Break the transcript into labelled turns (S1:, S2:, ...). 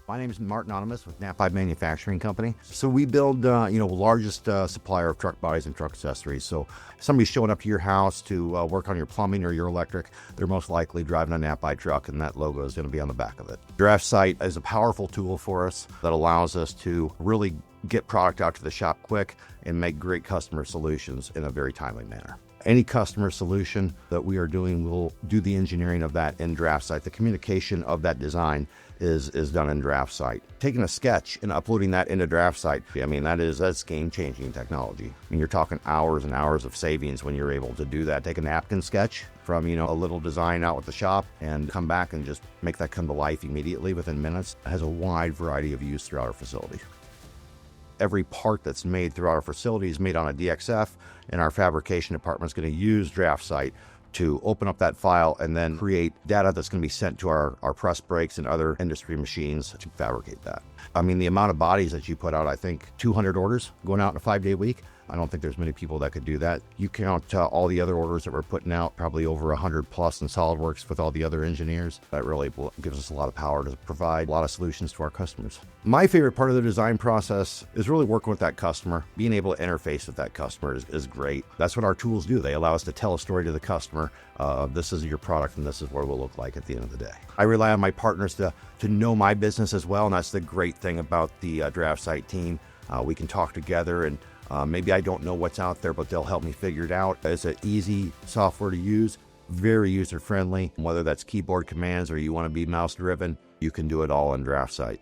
S1: My name is Marty Ohnemus with Knapheide Manufacturing Company. So we build, largest supplier of truck bodies and truck accessories. So if somebody's showing up to your house to work on your plumbing or your electric, they're most likely driving a Knapheide truck, and that logo is going to be on the back of it. DraftSight is a powerful tool for us that allows us to really get product out to the shop quick and make great customer solutions in a very timely manner. Any customer solution that we are doing, we'll do the engineering of that in DraftSight. The communication of that design is done in DraftSight. Taking a sketch and uploading that into DraftSight, that's game-changing technology. You're talking hours and hours of savings when you're able to do that. Take a napkin sketch from, a little design out with the shop and come back and just make that come to life immediately within minutes. It has a wide variety of use throughout our facility. Every part that's made throughout our facility is made on a DXF, and our fabrication department is going to use DraftSight to open up that file and then create data that's going to be sent to our press brakes and other industry machines to fabricate that. The amount of bodies that you put out, I think 200 orders going out in a 5-day week. I don't think there's many people that could do that. You count all the other orders that we're putting out, probably over 100 plus in SolidWorks with all the other engineers. That really gives us a lot of power to provide a lot of solutions to our customers. My favorite part of the design process is really working with that customer. Being able to interface with that customer is great. That's what our tools do. They allow us to tell a story to the customer. This is your product and this is what it will look like at the end of the day. I rely on my partners to know my business as well, and that's the great thing about the DraftSight team. We can talk together, and maybe I don't know what's out there, but they'll help me figure it out. It's an easy software to use, very user-friendly. Whether that's keyboard commands or you want to be mouse-driven, you can do it all in DraftSight.